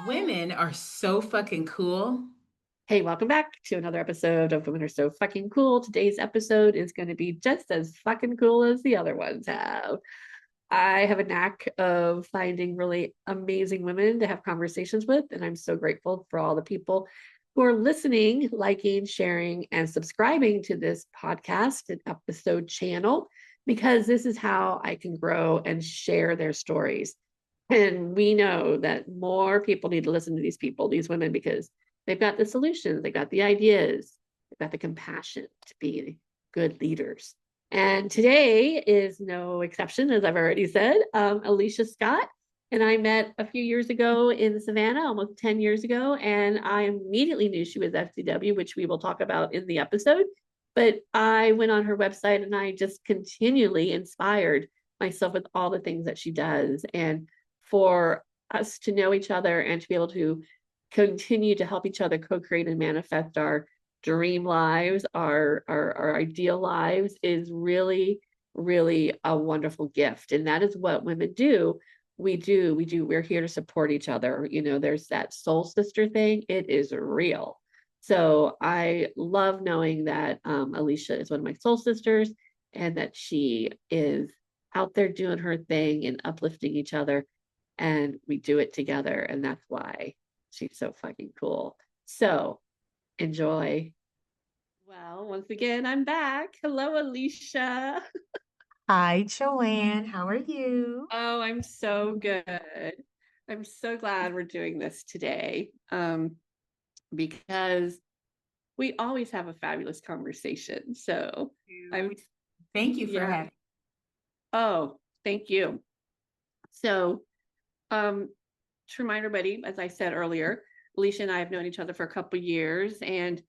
Women are so fucking cool. Hey, welcome back to another episode of Women Are So Fucking Cool. Today's episode is going to be just as fucking cool as the other ones have. I have a knack of finding really amazing women to have conversations with, and I'm so grateful for all the people who are listening, liking, sharing, and subscribing to this podcast and episode channel because this is how I can grow and share their stories. And we know that more people need to listen to these people, these women, because they've got the solutions, they've got the ideas, they've got the compassion to be good leaders. And today is no exception, as I've already said. Alicia Scott and I met a few years ago in Savannah, almost 10 years ago, and I immediately knew she was FCW, which we will talk about in the episode. But I went on her website and I just continually inspired myself with all the things that she does. And for us to know each other and to be able to continue to help each other co-create and manifest our dream lives, our ideal lives is really, really a wonderful gift. And that is what women do. We're here to support each other. You know, there's that soul sister thing. It is real. So I love knowing that Alicia is one of my soul sisters and that she is out there doing her thing and uplifting each other. And we do it together. And that's why she's so fucking cool. So enjoy. Well, once again, I'm back. Hello, Alicia. Hi, Joanne. How are you? Oh, I'm so good. I'm so glad we're doing this today because we always have a fabulous conversation. So I'm, Thank you for yeah. having. Oh, thank you. So, to remind everybody, as I said earlier, Alicia and I have known each other for a couple of years. And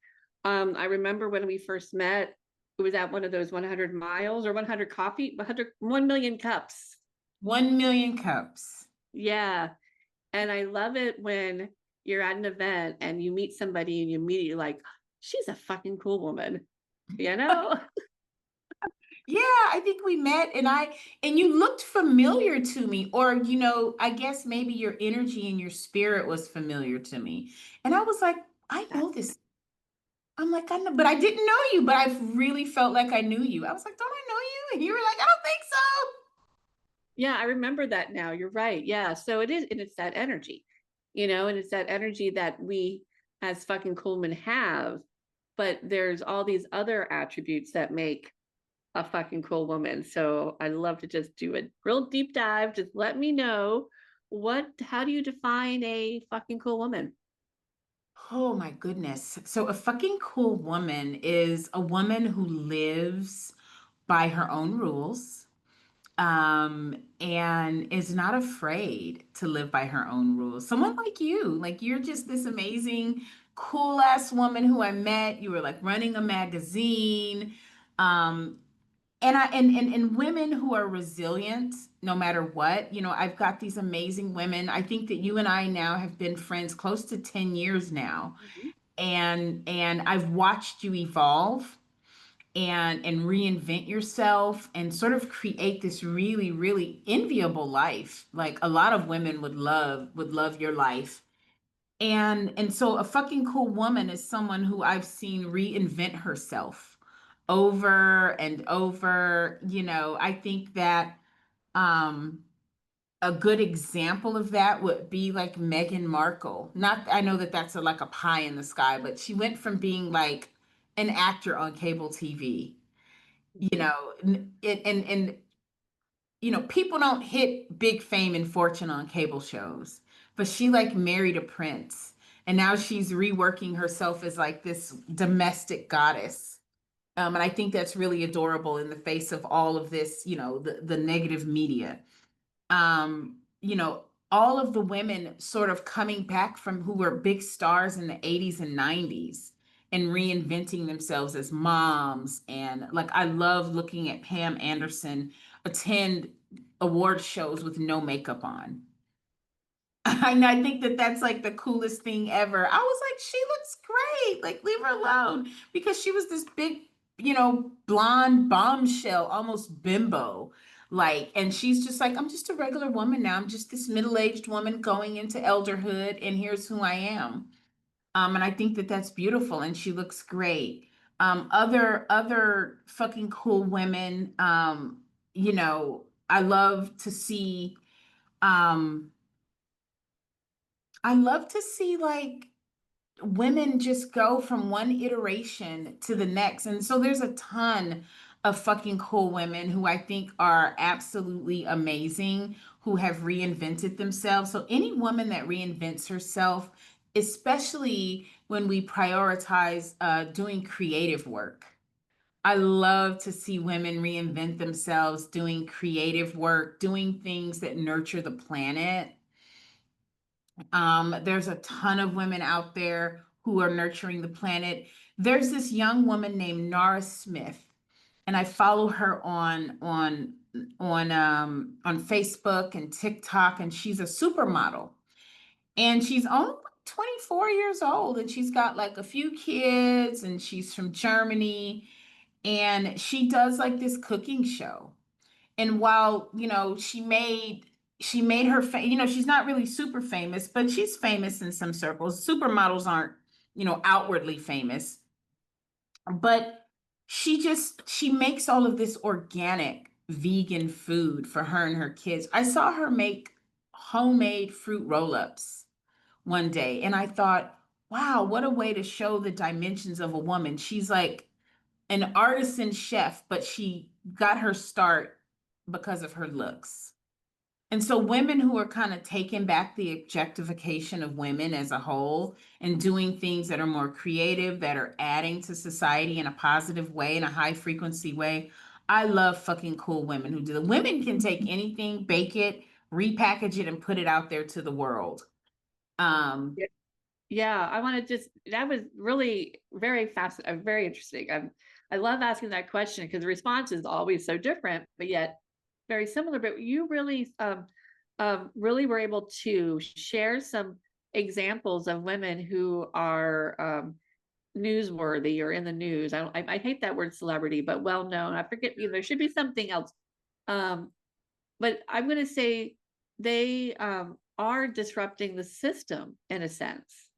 I remember when we first met, it was at one of those 100 miles or 100 coffee, 1 million cups. 1 million cups. Yeah. And I love it when you're at an event and you meet somebody and you immediately like, she's a fucking cool woman, you know? Yeah, I think we met and you looked familiar to me, or I guess maybe your energy and your spirit was familiar to me. And I was like, I know this. I'm like, I know, but I didn't know you, but I really felt like I knew you. I was like, don't I know you? And you were like, I don't think so. Yeah, I remember that now. You're right. Yeah. So it is, and it's that energy, and it's that energy that we as fucking Coolman have, but there's all these other attributes that make a fucking cool woman. So I love to just do a real deep dive. Just let me know how do you define a fucking cool woman? Oh my goodness. So a fucking cool woman is a woman who lives by her own rules, and is not afraid to live by her own rules. Someone like you, like you're just this amazing, cool ass woman who I met. You were like running a magazine. Um, and women who are resilient no matter what. I've got these amazing women. I think that you and I now have been friends close to 10 years now, Mhm. and I've watched you evolve and reinvent yourself and sort of create this really, really enviable life. Like a lot of women would love your life. And so a fucking cool woman is someone who I've seen reinvent herself over and over. I think that um a good example of that would be like Meghan Markle. Not, I know that that's like a pie in the sky, but she went from being like an actor on cable TV, Mhm. and people don't hit big fame and fortune on cable shows, but she like married a prince, and now she's reworking herself as like this domestic goddess. And I think that's really adorable in the face of all of this, the negative media. All of the women sort of coming back from who were big stars in the 80s and 90s and reinventing themselves as moms. And like, I love looking at Pam Anderson attend award shows with no makeup on. I think that that's like the coolest thing ever. I was like, she looks great. Like, leave her alone. Because she was this big, blonde bombshell, almost bimbo. Like, and she's just like, I'm just a regular woman now. I'm just this middle-aged woman going into elderhood, and here's who I am. And I think that that's beautiful, and she looks great. Other fucking cool women. I love to see. Um, I love to see like women just go from one iteration to the next. And so there's a ton of fucking cool women who I think are absolutely amazing, who have reinvented themselves. So any woman that reinvents herself, especially when we prioritize doing creative work. I love to see women reinvent themselves, doing creative work, doing things that nurture the planet. There's a ton of women out there who are nurturing the planet. There's this young woman named Nara Smith, and I follow her on Facebook and TikTok, and she's a supermodel. And she's only like 24 years old, and she's got like a few kids, and she's from Germany, and she does like this cooking show. And while she made her she's not really super famous, but she's famous in some circles. Supermodels aren't outwardly famous, but she makes all of this organic vegan food for her and her kids. I saw her make homemade fruit roll-ups one day, and I thought, wow, what a way to show the dimensions of a woman. She's like an artisan chef, but she got her start because of her looks. And so women who are kind of taking back the objectification of women as a whole and doing things that are more creative, that are adding to society in a positive way, in a high frequency way. I love fucking cool women who do the women can take anything, bake it, repackage it, and put it out there to the world. Um, Yeah, I want to just, that was really very fascinating, very interesting. I love asking that question because the response is always so different, but yet very similar. But you really, really were able to share some examples of women who are newsworthy or in the news. I hate that word celebrity, but well known. I forget, there should be something else. Um, but I'm going to say they are disrupting the system in a sense,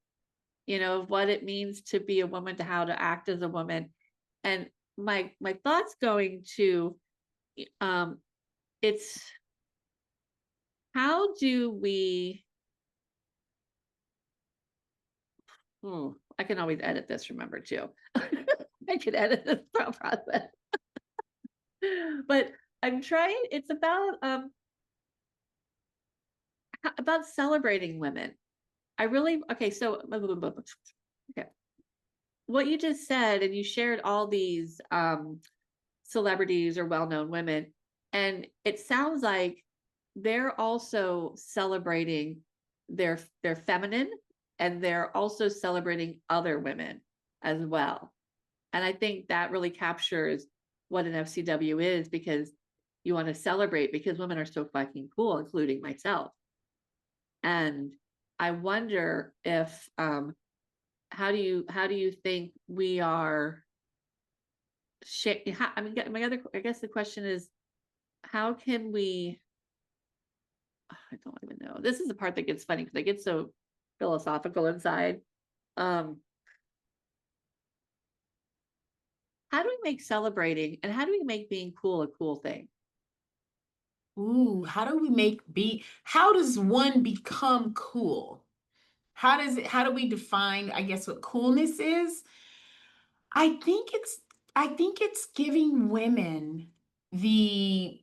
of what it means to be a woman, to how to act as a woman. And my thoughts going to um it's how do we I can always edit this, remember too. I can edit this process. But I'm trying, it's about celebrating women. I really, okay, so okay, what you just said, and you shared all these celebrities or well-known women, and it sounds like they're also celebrating their feminine, and they're also celebrating other women as well. And I think that really captures what an FCW is, because you want to celebrate because women are so fucking cool, including myself. And I wonder if how do you think we are I mean, I guess the question is, how can we, I don't even know. This is the part that gets funny because I get so philosophical inside. Um, how do we make celebrating and how do we make being cool a cool thing? ooh, how does one become cool? How do we define, I guess, what coolness is? I think it's I think it's giving women the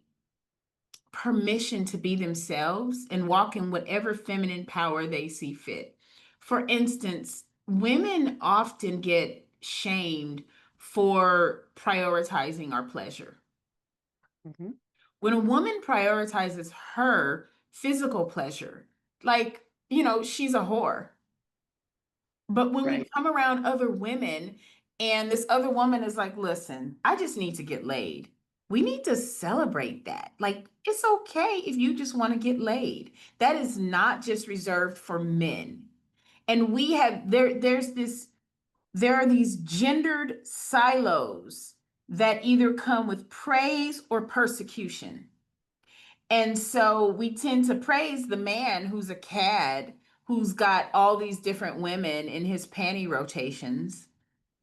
permission to be themselves and walk in whatever feminine power they see fit. For instance, women often get shamed for prioritizing our pleasure. Mhm. When a woman prioritizes her physical pleasure, like, she's a whore. But when we Right. come around other women and this other woman is like, listen, I just need to get laid. We need to celebrate that. Like, it's okay if you just want to get laid. That is not just reserved for men. And there are these gendered silos that either come with praise or persecution. And so we tend to praise the man who's a cad, who's got all these different women in his panty rotations.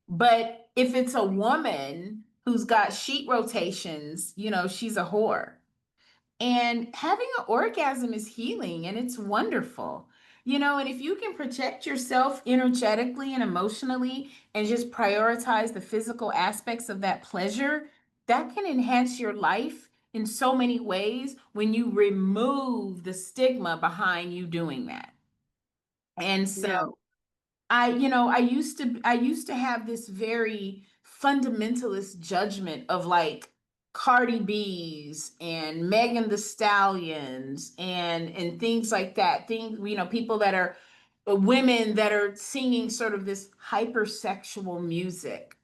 But if it's a woman who's got sheet rotations, she's a whore. And having an orgasm is healing and it's wonderful. And if you can protect yourself energetically and emotionally and just prioritize the physical aspects of that pleasure, that can enhance your life in so many ways when you remove the stigma behind you doing that. And so No. I used to have this very fundamentalist judgment of like Cardi B's and Megan the Stallions and things like that. Things, people that are women that are singing sort of this hypersexual music.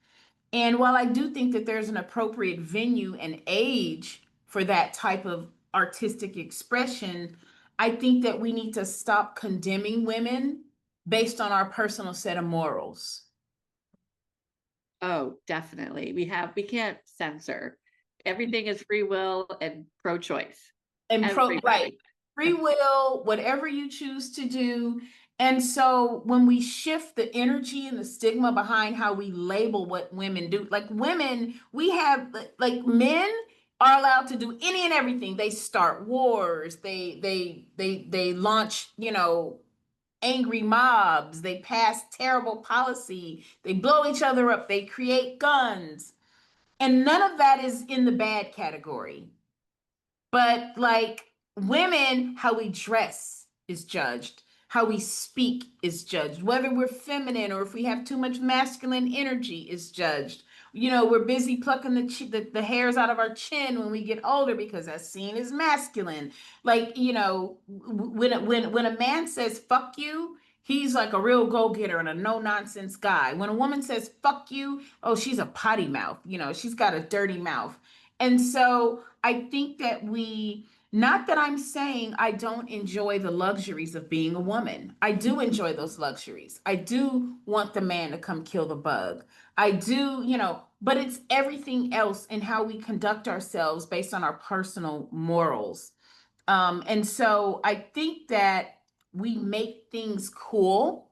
And while I do think that there's an appropriate venue and age for that type of artistic expression, I think that we need to stop condemning women based on our personal set of morals. Oh, definitely. We can't censor. Everything is free will and pro-choice. And right, Everybody. free will, whatever you choose to do. And so when we shift the energy and the stigma behind how we label what women do, like women, we have like men are allowed to do any and everything. They start wars, they launch, angry mobs, they pass terrible policy, they blow each other up, they create guns. And none of that is in the bad category. But like women, how we dress is judged, how we speak is judged, whether we're feminine or if we have too much masculine energy is judged. We're busy plucking the hairs out of our chin when we get older because that's seen as masculine. Like, when a man says fuck you, he's like a real go-getter and a no-nonsense guy. When a woman says fuck you, oh, she's a potty mouth. She's got a dirty mouth. And so I think that not that I'm saying I don't enjoy the luxuries of being a woman. I do enjoy those luxuries. I do want the man to come kill the bug. I do, but it's everything else in how we conduct ourselves based on our personal morals. And so I think that we make things cool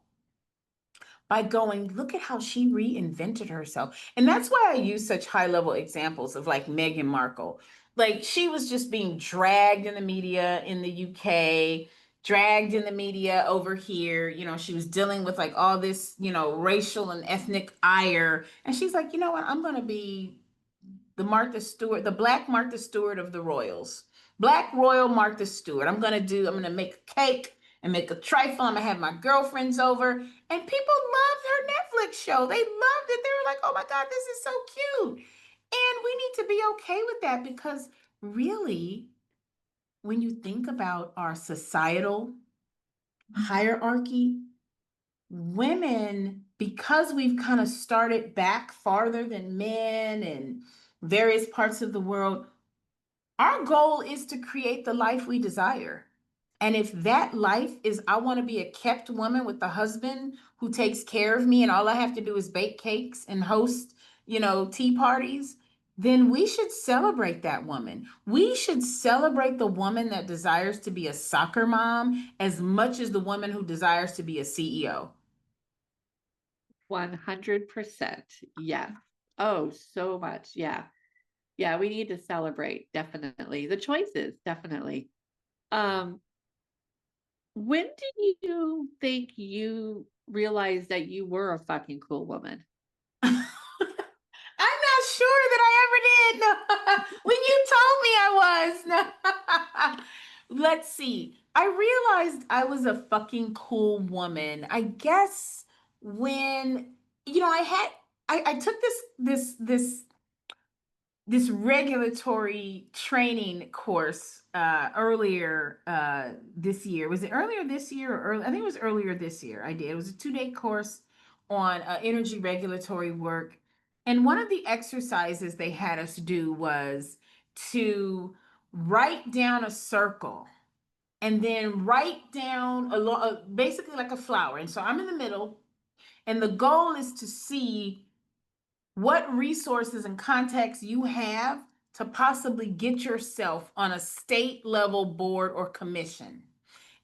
by going, look at how she reinvented herself. And that's why I use such high level examples of like Meghan Markle. Like she was just being dragged in the media in the UK, dragged in the media over here. She was dealing with like all this, racial and ethnic ire. And she's like, you know what? I'm going to be the Martha Stewart, the Black Martha Stewart of the Royals. Black Royal Martha Stewart. I'm gonna make a cake and make a trifle. I'm gonna have my girlfriends over. And people loved her Netflix show. They loved it. They were like, oh my God, this is so cute. And we need to be okay with that because really, when you think about our societal hierarchy, women, because we've kind of started back farther than men in various parts of the world, our goal is to create the life we desire. And if that life is, I want to be a kept woman with a husband who takes care of me and all I have to do is bake cakes and host, tea parties, then we should celebrate that woman. We should celebrate the woman that desires to be a soccer mom as much as the woman who desires to be a CEO. 100%. Yeah. Oh, so much. Yeah. Yeah, we need to celebrate, definitely. The choices, definitely. Um, when did you think you realized that you were a fucking cool woman? I'm not sure that I ever did. No. When you told me I was. No. Let's see. I realized I was a fucking cool woman. I guess when, I took this regulatory training course earlier this year. Was it earlier this year or early? I think it was earlier this year. I did. It was a 2-day course on energy regulatory work. And one of the exercises they had us do was to write down a circle and then write down basically like a flower. And so I'm in the middle, and the goal is to see what resources and contacts you have to possibly get yourself on a state level board or commission.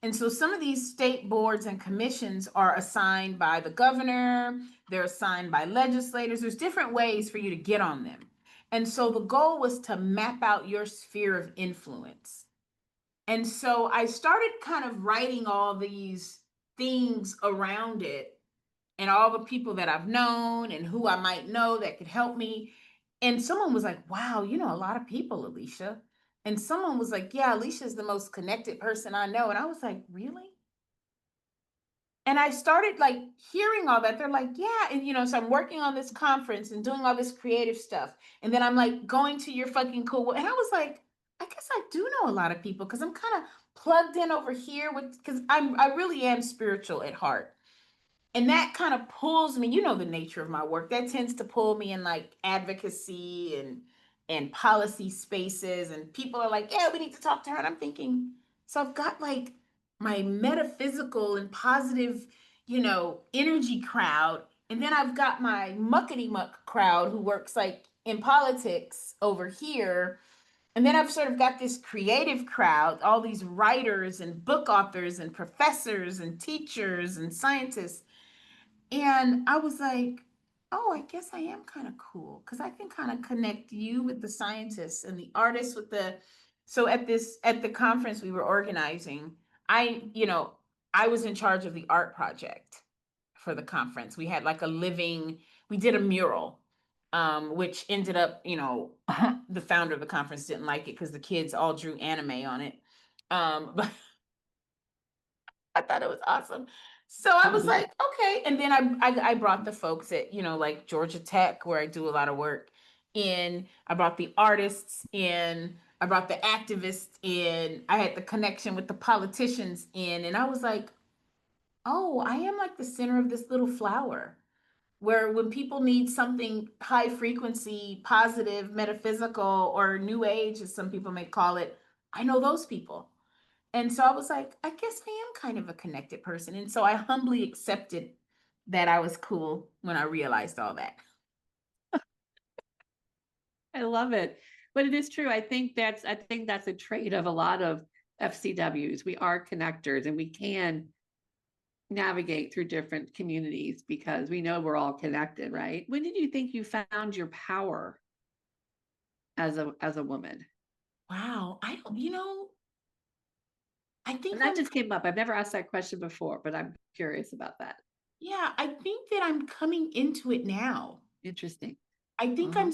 And so some of these state boards and commissions are assigned by the governor, they're assigned by legislators. There's different ways for you to get on them. And so the goal was to map out your sphere of influence. And so I started kind of writing all these things around it and all the people that I've known and who I might know that could help me. And someone was like, wow, you know a lot of people, Alicia. And someone was like, yeah, Alicia's the most connected person I know. And I was like, really? And I started like hearing all that. They're like, yeah. And, so I'm working on this conference and doing all this creative stuff. And then I'm like going to your fucking cool. And I was like, I guess I do know a lot of people because I'm kind of plugged in over here with, because I really am spiritual at heart. And that kind of pulls me, the nature of my work, that tends to pull me in like advocacy and policy spaces, and people are like, yeah, we need to talk to her, and I'm thinking, so I've got like my metaphysical and positive, energy crowd, and then I've got my muckety muck crowd who works like in politics over here, and then I've sort of got this creative crowd, all these writers and book authors and professors and teachers and scientists. And I was like, oh, I guess I am kind of cool because I can kind of connect you with the scientists and the artists with the. So at the conference we were organizing, I was in charge of the art project for the conference. We had like we did a mural, which ended up, the founder of the conference didn't like it because the kids all drew anime on it. But I thought it was awesome. So I was like, okay. And then I brought the folks at, like Georgia Tech, where I do a lot of work in. I brought the artists in. I brought the activists in. I had the connection with the politicians in. And I was like, oh, I am like the center of this little flower where when people need something high frequency, positive, metaphysical, or new age, as some people may call it, I know those people. And so I was like, I guess I am kind of a connected person. And so I humbly accepted that I was cool when I realized all that. I love it. But it is true. I think that's a trait of a lot of FCWs. We are connectors and we can navigate through different communities because we know we're all connected, right? When did you think you found your power as a woman? Wow. I don't, I And think that just came up. I've never asked that question before, but I'm curious about that. yeah, I think that I'm coming into it now. Interesting. I think Uh-huh.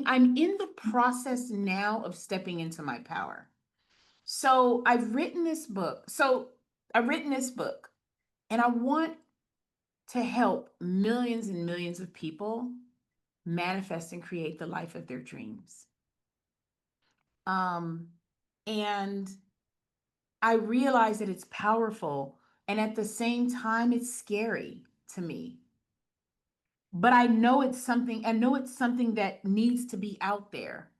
I'm in the process now of stepping into my power. So I've written this book and I want to help millions and millions of people manifest and create the life of their dreams. Um, and I realize that it's powerful, and at the same time, it's scary to me. But I know it's something that needs to be out there.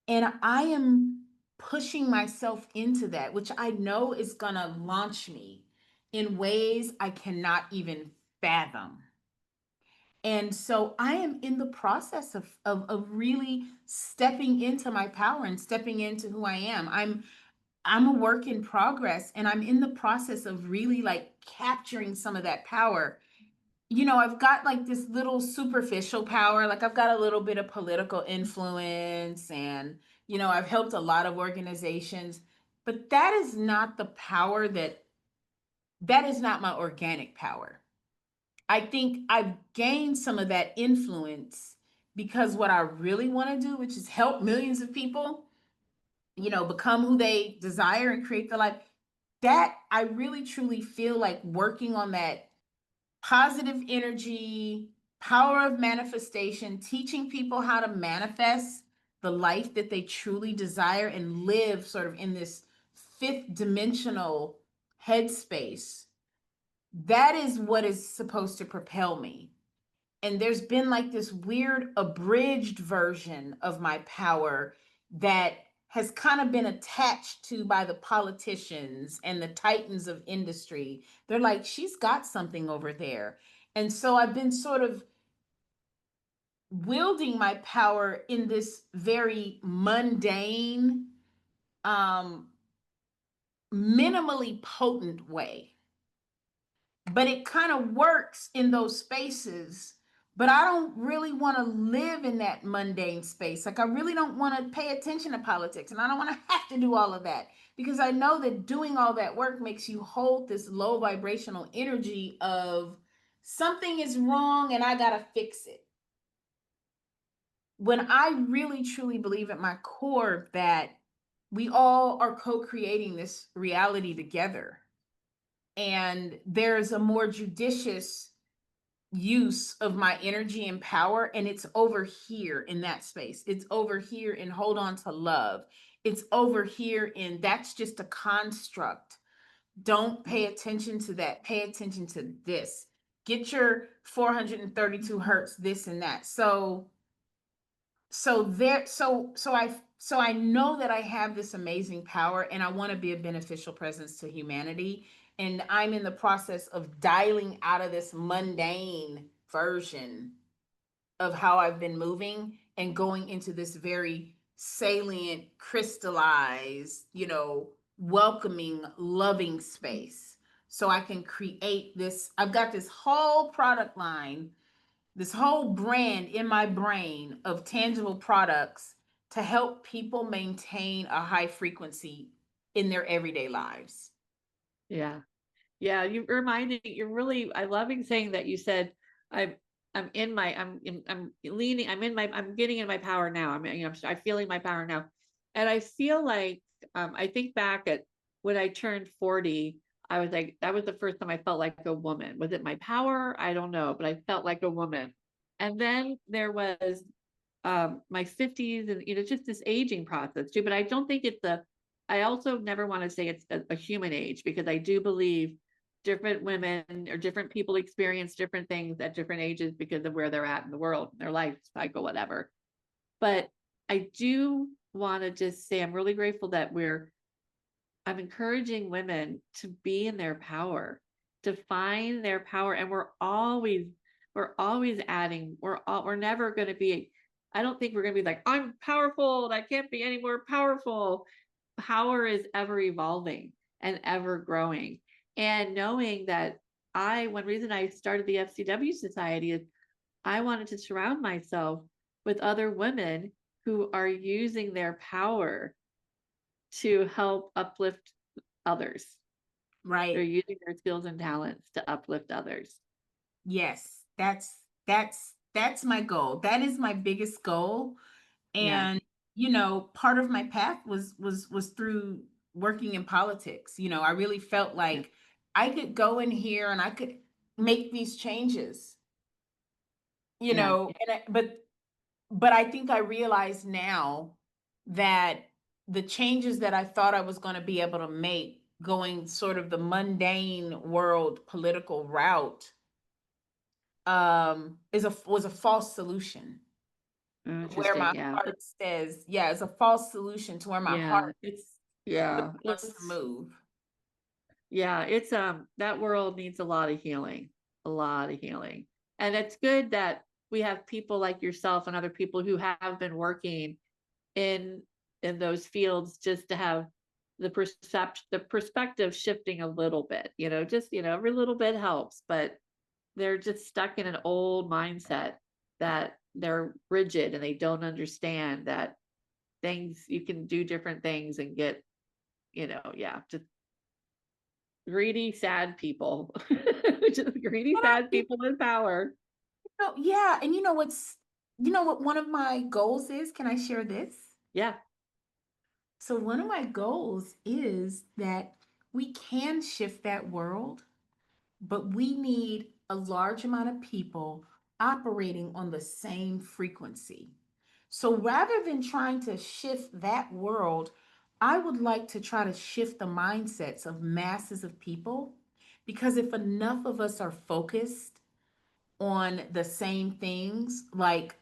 And I am pushing myself into that, which I know is going to launch me in ways I cannot even fathom. And so I am in the process of really stepping into my power and stepping into who I am. I'm a work in progress and I'm in the process of really like capturing some of that power. I've got like this little superficial power, like I've got a little bit of political influence and I've helped a lot of organizations, but that is not my organic power. I think I've gained some of that influence because what I really want to do, which is help millions of people, become who they desire and create the life, that I really truly feel like working on that positive energy, power of manifestation, teaching people how to manifest the life that they truly desire and live sort of in this fifth dimensional headspace. That is what is supposed to propel me. And there's been like this weird abridged version of my power that has kind of been attached to by the politicians and the titans of industry. They're like, she's got something over there. And so I've been sort of wielding my power in this very mundane, um, minimally potent way. But it kind of works in those spaces. But I don't really want to live in that mundane space. Like, I really don't want to pay attention to politics, and I don't want to have to do all of that, because I know that doing all that work makes you hold this low vibrational energy of something is wrong and I got to fix it. When I really truly believe at my core that we all are co-creating this reality together, and there's a more judicious use of my energy and power, and it's over here in that space, it's over here in hold on to love, it's over here in that's just a construct. Don't pay attention to that, pay attention to this. Get your 432 hertz, this and that. So I know that I have this amazing power, and I want to be a beneficial presence to humanity, and I'm in the process of dialing out of this mundane version of how I've been moving and going into this very salient, crystallized, welcoming, loving space, so I can create this. I've got this whole product line, this whole brand in my brain of tangible products to help people maintain a high frequency in their everyday lives. Yeah. Yeah, you're really, I loving saying that you said, I'm, I'm leaning, I'm getting in my power now. I'm feeling my power now. And I feel like, I think back at when I turned 40, I was like, that was the first time I felt like a woman. Was it my power? I don't know, but I felt like a woman. And then there was, my 50s, and, just this aging process too. But I don't think I also never want to say it's a human age, because I do believe different women or different people experience different things at different ages because of where they're at in the world, their life cycle, whatever. But I do want to just say I'm really grateful that I'm encouraging women to be in their power, to find their power. And we're always adding, we're never going to be, I don't think we're going to be like, I'm powerful and I can't be any more powerful. Power is ever evolving and ever growing. And knowing that one reason I started the FCW Society is I wanted to surround myself with other women who are using their power to help uplift others. They're Right. using their skills and talents to uplift others. Yes. That's my goal. That is my biggest goal. Yeah. And part of my path was through working in politics. I really felt Yeah. like I could go in here and I could make these changes. Yeah. But I think I realize now that the changes that I thought I was going to be able to make going sort of the mundane world political route, is a was a false solution. Where Interesting. my Yeah. heart says, yeah, it's a false solution to where my heart Yeah. really Yeah. wants to move. It's that world needs a lot of healing, a lot of healing. And it's good that we have people like yourself and other people who have been working in those fields, just to have the perspective shifting a little bit, just, every little bit helps, but they're just stuck in an old mindset that they're rigid and they don't understand that things, you can do different things and get, yeah, just greedy, sad people, just greedy, And sad people in power. yeah, and you know what one of my goals is? Can I share this? Yeah. So one of my goals is that we can shift that world, but we need a large amount of people operating on the same frequency. So rather than trying to shift that world, I would like to try to shift the mindsets of masses of people. Because if enough of us are focused on the same things, like,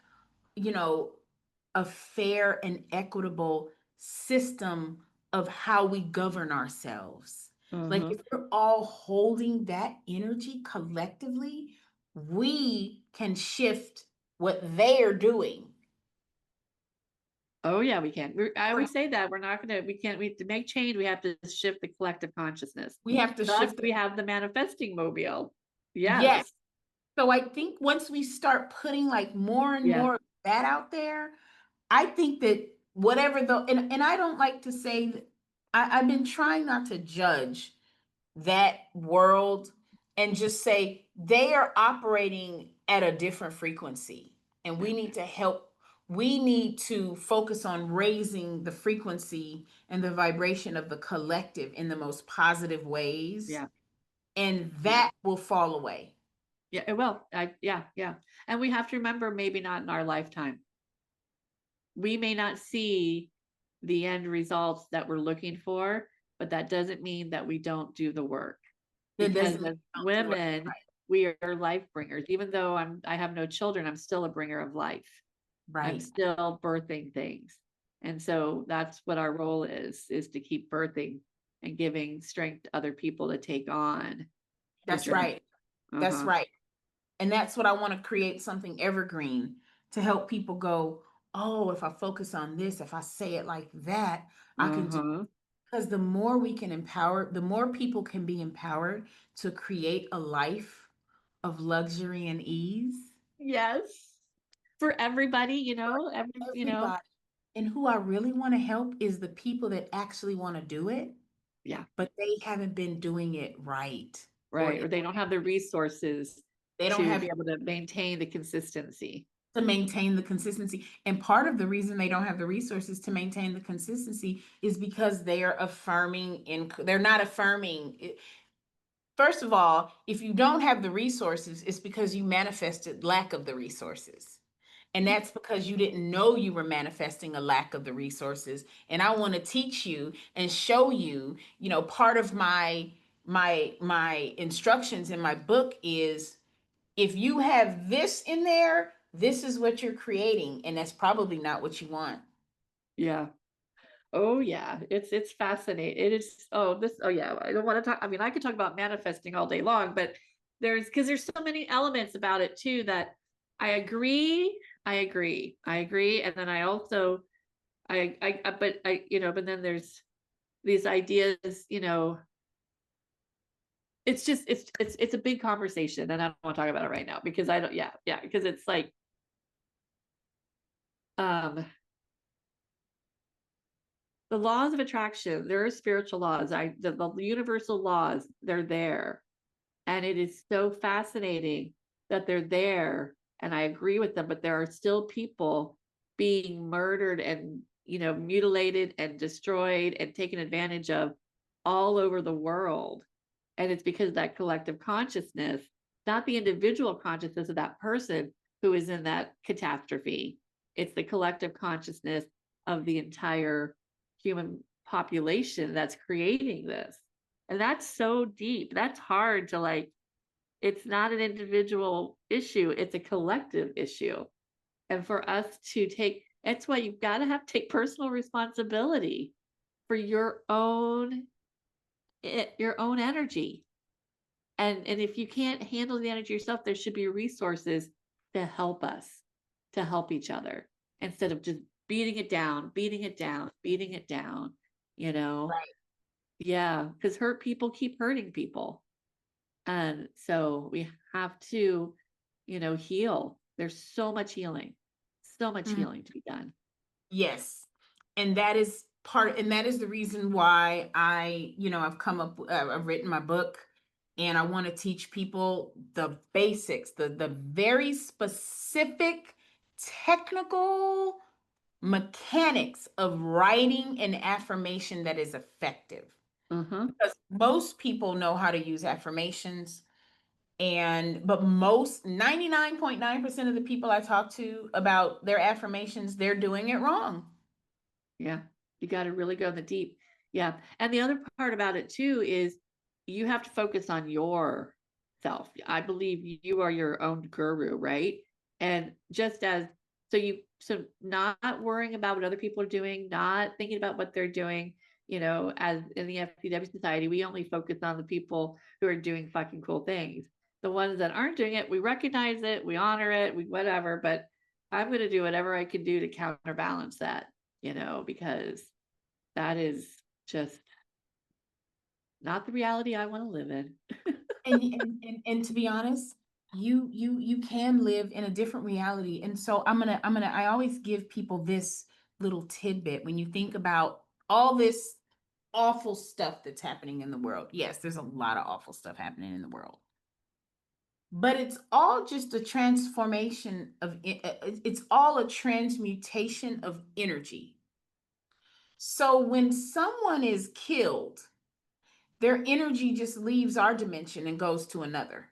you know, a fair and equitable system of how we govern ourselves. Like, Uh-huh. if we're all holding that energy collectively, we can shift. what they are doing. Oh yeah, we can. I always say that we're not gonna, we can't, we to make change, we have to shift the collective consciousness. We have to Thus, shift. we have the manifesting mobile. Yes. Yes. So I think once we start putting like more and Yeah. more of that out there, I think that whatever the and I don't like to say that I've been trying not to judge that world and just say they are operating at a different frequency and Yeah. we need to help. We need to focus on raising the frequency and the vibration of the collective in the most positive ways, Yeah. and Yeah. that will fall away. Yeah. It will. Yeah. Yeah. And we have to remember, maybe not in our lifetime. We may not see the end results that we're looking for, but that doesn't mean that we don't do the work. That Because doesn't mean as we don't do it women, we are life bringers. Even though I have no children, I'm still a bringer of life. I'm right. still birthing things. And so that's what our role is to keep birthing and giving strength to other people to take on the That's journey. right. That's Uh-huh. right. And that's what I want to create, something evergreen to help people go, oh, if I focus on this, if I say it like that, I can do. Uh-huh. Because the more we can empower, the more people can be empowered to create a life of luxury and ease Yes. For everybody, for you know, everybody. And who I really want to help is the people that actually want to do it, yeah, but they haven't been doing it right. Or right. Or they don't have the resources they don't to have be able to maintain the consistency. to maintain the consistency. And part of the reason they don't have the resources to maintain the consistency is because they are affirming they're not affirming. First of all, if you don't have the resources, it's because you manifested lack of the resources. And that's because you didn't know you were manifesting a lack of the resources. And I want to teach you and show you, part of my instructions in my book is if you have this in there, this is what you're creating, and that's probably not what you want. Yeah. Oh yeah, it's fascinating. It is. Oh yeah. I don't want to talk. I mean, I could talk about manifesting all day long, but there's so many elements about it too that I agree. I agree. And then I also but but then there's these ideas. It's just it's a big conversation, and I don't want to talk about it right now because I don't. Yeah, because it's like um the laws of attraction. There are spiritual laws. The universal laws. They're there. And it is so fascinating that they're there. And I agree with them, but there are still people being murdered and, mutilated and destroyed and taken advantage of all over the world. And it's because of that collective consciousness, not the individual consciousness of that person who is in that catastrophe. It's the collective consciousness of the entire human population that's creating this. And that's so deep. That's hard to like, it's not an individual issue, it's a collective issue. And for us to take, that's why you've got to take personal responsibility for your own energy. And if you can't handle the energy yourself, there should be resources to help us, to help each other, instead of just beating it down, beating it down, beating it down, you know? Right. Yeah, because hurt people keep hurting people. And so we have to, heal. There's so much Mhm. healing to be done. Yes. And that is the reason why I've written my book, and I want to teach people the basics, the very specific technical mechanics of writing an affirmation that is effective. Uh-huh. Because most people know how to use affirmations, but most 99.9% of the people I talk to about their affirmations, they're doing it wrong. Yeah. You got to really go in the deep. Yeah. And the other part about it too is you have to focus on yourself. I believe you are your own guru, right? And just as so not worrying about what other people are doing, not thinking about what they're doing, as in the FPW society, we only focus on the people who are doing fucking cool things. The ones that aren't doing it, we recognize it, we honor it, we whatever, but I'm going to do whatever I can do to counterbalance that, because that is just not the reality I want to live in. And to be honest, you can live in a different reality. And so I always give people this little tidbit when you think about all this awful stuff that's happening in the world. Yes, there's a lot of awful stuff happening in the world. But it's all just a transformation of it's all a transmutation of energy. So when someone is killed, their energy just leaves our dimension and goes to another.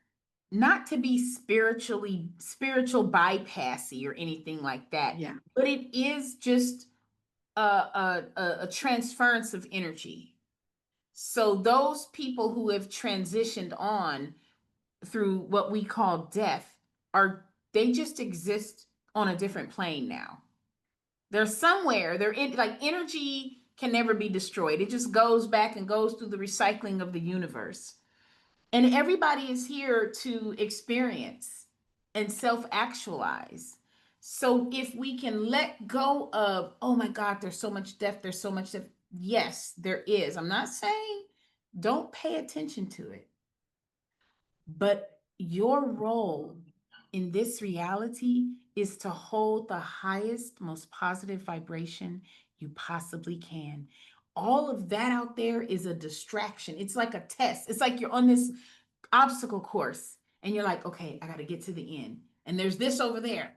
Not to be spiritual bypassy or anything like that, Yeah. but it is just a transference of energy. So those people who have transitioned on through what we call death are they just exist on a different plane now. They're somewhere. They're in like energy can never be destroyed. It just goes back and goes through the recycling of the universe. And everybody is here to experience and self-actualize. So if we can let go of, oh my God, there's so much death, there's so much death. Yes, there is. I'm not saying don't pay attention to it. But your role in this reality is to hold the highest, most positive vibration you possibly can. All of that out there is a distraction. It's like a test. It's like you're on this obstacle course and you're like, okay, I got to get to the end. And there's this over there.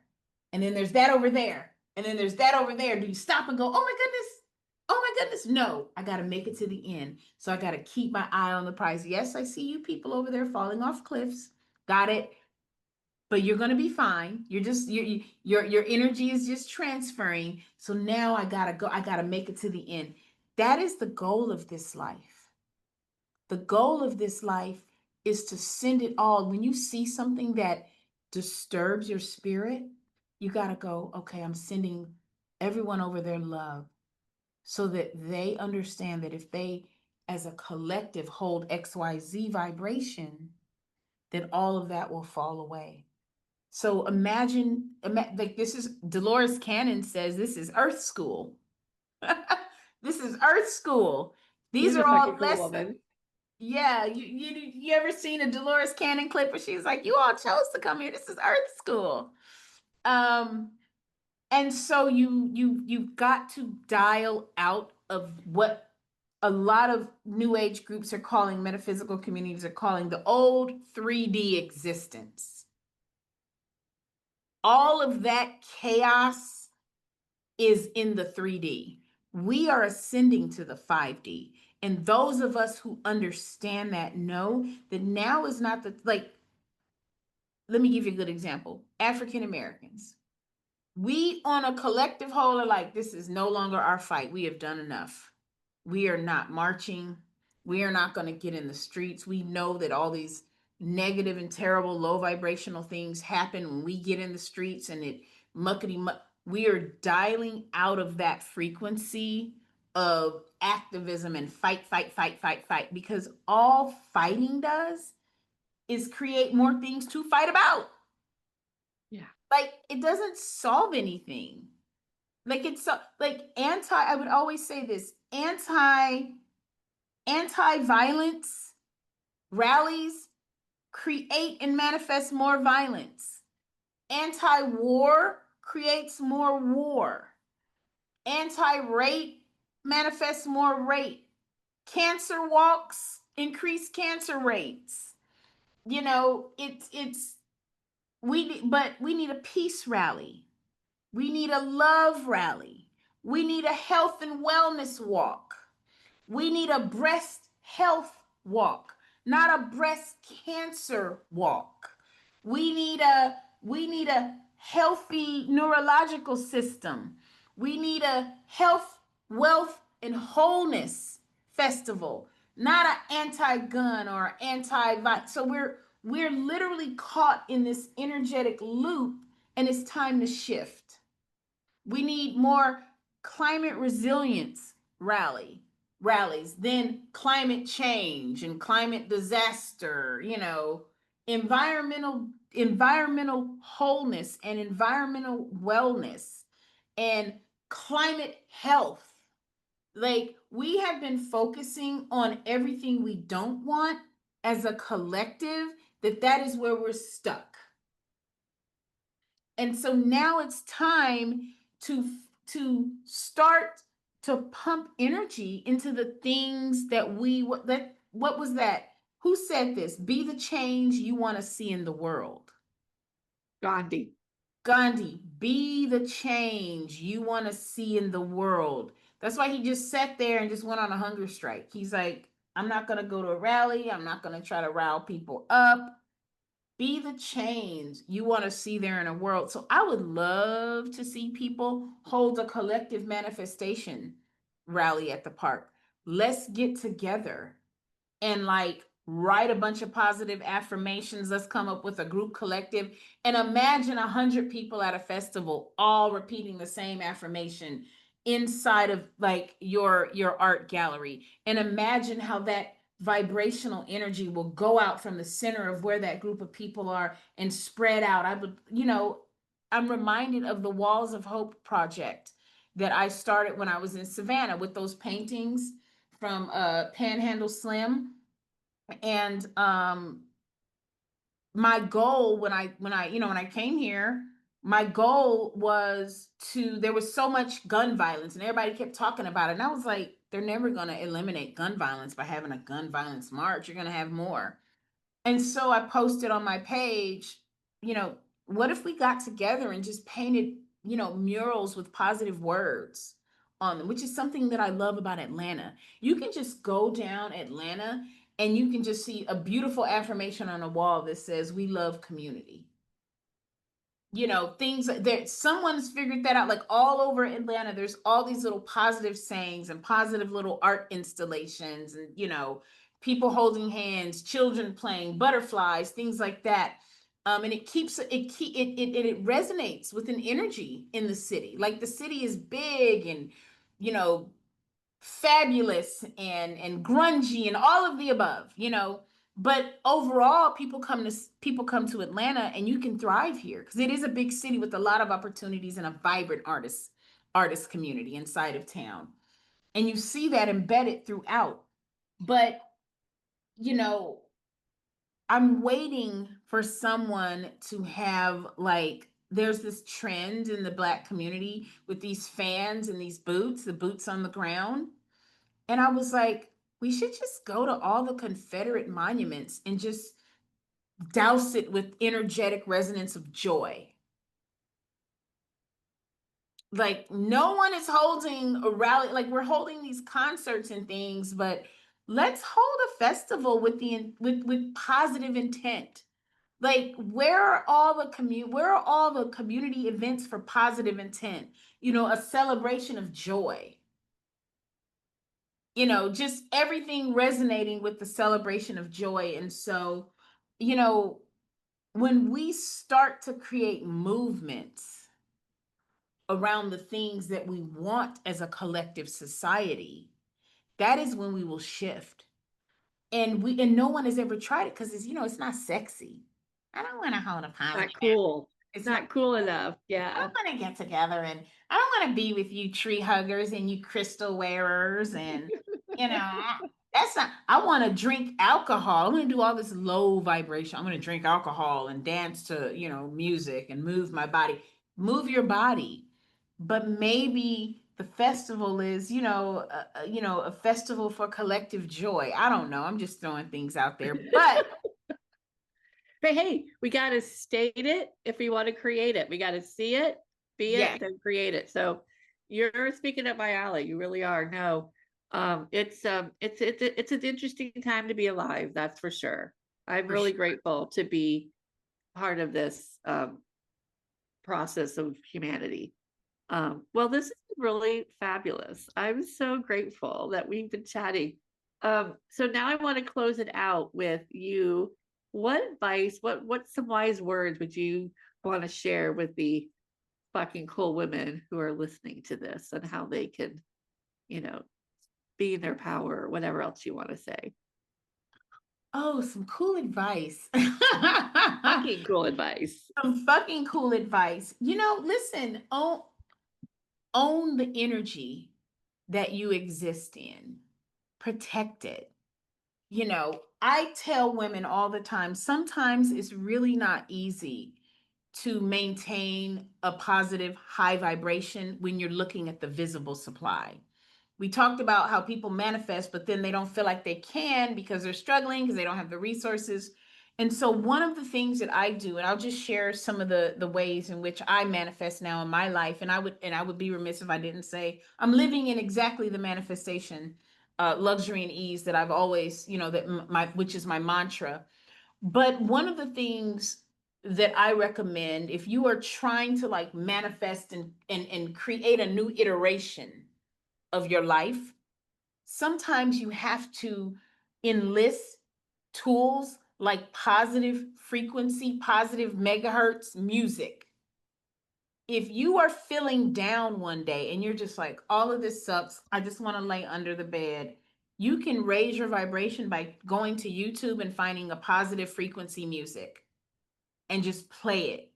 And then there's that over there. And then there's that over there. Do you stop and go, oh my goodness? Oh my goodness. No, I got to make it to the end. So I got to keep my eye on the prize. Yes, I see you people over there falling off cliffs. Got it. But you're going to be fine. You're just your energy is just transferring. So now I got to go. I got to make it to the end. That is the goal of this life. The goal of this life is to send it all. When you see something that disturbs your spirit, you got to go, okay, I'm sending everyone over their love so that they understand that if they, as a collective, hold XYZ vibration, that all of that will fall away. So imagine, like this is Dolores Cannon says, this is Earth School. This is Earth School. These She's a are fucking all cool lessons. woman. Yeah, you ever seen a Dolores Cannon clip where she's like, "You all chose to come here. This is Earth School." Um, and so you've got to dial out of what a lot of New Age groups are calling, metaphysical communities are calling the old 3D existence. All of that chaos is in the 3D. We are ascending to the 5D. And those of us who understand that know that now is not the, like, let me give you a good example. African Americans. We on a collective whole are like, this is no longer our fight. We have done enough. We are not marching. We are not going to get in the streets. We know that all these negative and terrible low vibrational things happen when we get in the streets and it muckety muck. We are dialing out of that frequency of activism and fight, fight, fight, fight, fight, because all fighting does is create more things to fight about. Yeah. Like it doesn't solve anything. Like it's so like I would always say this, anti-violence rallies create and manifest more violence. Anti-war creates more war. Anti-rape manifests more rape. Cancer walks increase cancer rates. It's we need a peace rally. We need a love rally. We need a health and wellness walk. We need a breast health walk, not a breast cancer walk. We need a healthy neurological system. We need a health, wealth, and wholeness festival, not an anti-gun or anti-violence. So we're literally caught in this energetic loop, and it's time to shift. We need more climate resilience rallies, then climate change and climate disaster, environmental wholeness and environmental wellness and climate health. Like, we have been focusing on everything we don't want as a collective, that is where we're stuck. And so now it's time to start to pump energy into the things that what was that? Who said this? Be the change you want to see in the world. Gandhi. Gandhi, be the change you want to see in the world. That's why he just sat there and just went on a hunger strike. He's like, I'm not going to go to a rally. I'm not going to try to rile people up. Be the change you want to see there in a world. So I would love to see people hold a collective manifestation rally at the park. Let's get together and like write a bunch of positive affirmations. Let's come up with a group collective and imagine 100 people at a festival all repeating the same affirmation inside of like your art gallery, and imagine how that vibrational energy will go out from the center of where that group of people are and spread out. I would, I'm reminded of the Walls of Hope project that I started when I was in Savannah with those paintings from Panhandle Slim. And my goal when I came here, my goal was to, there was so much gun violence and everybody kept talking about it, and I was like, they're never going to eliminate gun violence by having a gun violence march. You're going to have more. And so I posted on my page, you know, what if we got together and just painted, murals with positive words on them, which is something that I love about Atlanta. You can just go down Atlanta and you can just see a beautiful affirmation on a wall that says, we love community. Things that someone's figured that out, like all over Atlanta, there's all these little positive sayings and positive little art installations, and people holding hands, children playing, butterflies, things like that. And it resonates with an energy in the city. Like, the city is big and you know fabulous and grungy and all of the above, but overall people come to Atlanta, and you can thrive here because it is a big city with a lot of opportunities and a vibrant artist community inside of town, and you see that embedded throughout. But you know I'm waiting for someone to have, like, there's this trend in the Black community with these fans and these boots, the boots on the ground. And I was like, we should just go to all the Confederate monuments and just douse it with energetic resonance of joy. Like, no one is holding a rally, like, we're holding these concerts and things, but let's hold a festival with positive intent. Like, where are all the community events for positive intent? A celebration of joy. Just everything resonating with the celebration of joy. And so, you know, when we start to create movements around the things that we want as a collective society, that is when we will shift. And no one has ever tried it because it's not sexy. I don't want to hold a Not positive. cool. It's not. Not cool enough. I Yeah. don't want to get together, and I don't want to be with you tree huggers and you crystal wearers, and you know that's not. I want to drink alcohol. I want to do all this low vibration. I'm going to drink alcohol and dance to music and move my body. Move your body, but maybe the festival is a festival for collective joy. I don't know. I'm just throwing things out there, but But hey, we got to state it if we want to create it. We got to see it, be yeah, it, then create it. So you're speaking up my alley. You really are. No, it's an interesting time to be alive. That's for sure. I'm for really sure. grateful to be part of this process of humanity. Well, this is really fabulous. I'm so grateful that we've been chatting. So now I want to close it out with you. What advice, what's some wise words would you want to share with the fucking cool women who are listening to this, and how they can, you know, be in their power, or whatever else you want to say? Oh, some cool advice. Fucking cool advice. Some fucking cool advice. Listen, own the energy that you exist in. Protect it. I tell women all the time, sometimes it's really not easy to maintain a positive high vibration when you're looking at the visible supply. We talked about how people manifest, but then they don't feel like they can because they're struggling because they don't have the resources. And so one of the things that I do, and I'll just share some of the ways in which I manifest now in my life, and I would be remiss if I didn't say I'm living in exactly the manifestation, luxury and ease that I've always, that my which is my mantra. But one of the things that I recommend if you are trying to like manifest and create a new iteration of your life, sometimes you have to enlist tools like positive frequency, positive megahertz music. If you are feeling down one day and you're just like, all of this sucks, I just want to lay under the bed, you can raise your vibration by going to YouTube and finding a positive frequency music and just play it.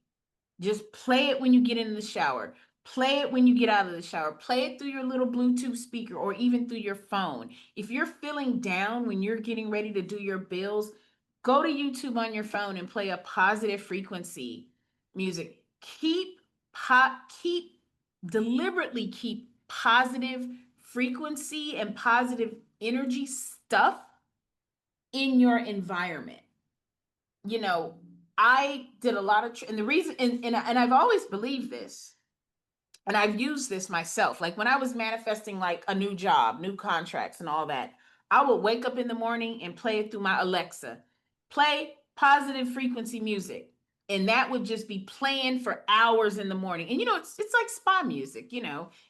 Just play it when you get in the shower. Play it when you get out of the shower. Play it through your little Bluetooth speaker or even through your phone. If you're feeling down when you're getting ready to do your bills, go to YouTube on your phone and play a positive frequency music. Keep deliberately keep positive frequency and positive energy stuff in your environment. you know, I did a lot of, and the reason, and I've always believed this, and I've used this myself. Like when I was manifesting like a new job, new contracts, and all that, I would wake up in the morning and play it through my Alexa, play positive frequency music. And that would just be playing for hours in the morning. And it's like spa music,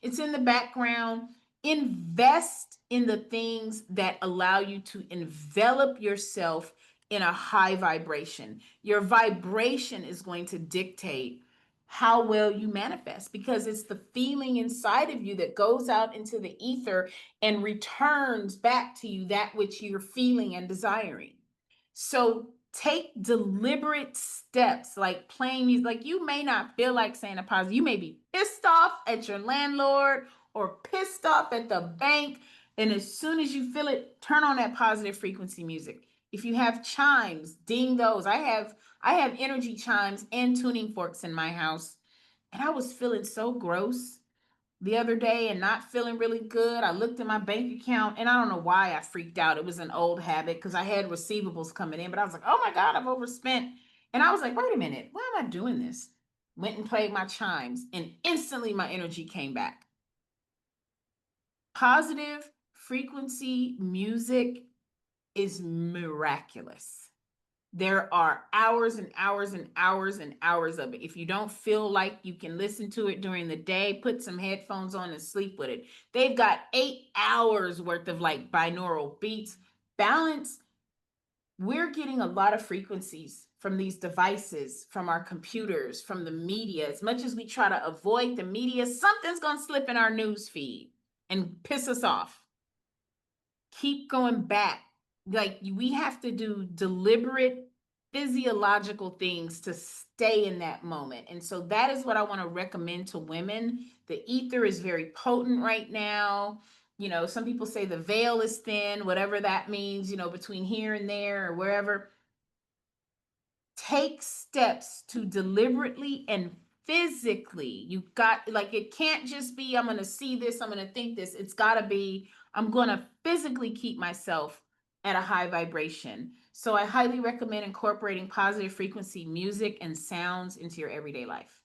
it's in the background. Invest in the things that allow you to envelop yourself in a high vibration. Your vibration is going to dictate how well you manifest because it's the feeling inside of you that goes out into the ether and returns back to you that which you're feeling and desiring. So take deliberate steps like playing music. Like you may not feel like saying a positive. You may be pissed off at your landlord or pissed off at the bank. And as soon as you feel it, turn on that positive frequency music. If you have chimes, ding those. I have energy chimes and tuning forks in my house. And I was feeling so gross the other day and not feeling really good. I looked at my bank account and I don't know why I freaked out. It was an old habit because I had receivables coming in, but I was like, oh my God, I've overspent. And I was like, wait a minute, why am I doing this? Went and played my chimes and instantly my energy came back. Positive frequency music is miraculous. There are hours and hours and hours and hours of it. If you don't feel like you can listen to it during the day, put some headphones on and sleep with it. They've got 8 hours worth of like binaural beats. Balance. We're getting a lot of frequencies from these devices, from our computers, from the media. As much as we try to avoid the media, something's going to slip in our news feed and piss us off. Keep going back. Like we have to do deliberate physiological things to stay in that moment. And so that is what I want to recommend to women. The ether is very potent right now. Some people say the veil is thin, whatever that means, between here and there or wherever. Take steps to deliberately and physically. You've got, like, it can't just be, I'm going to see this, I'm going to think this. It's got to be, I'm going to physically keep myself at a high vibration. So I highly recommend incorporating positive frequency music and sounds into your everyday life.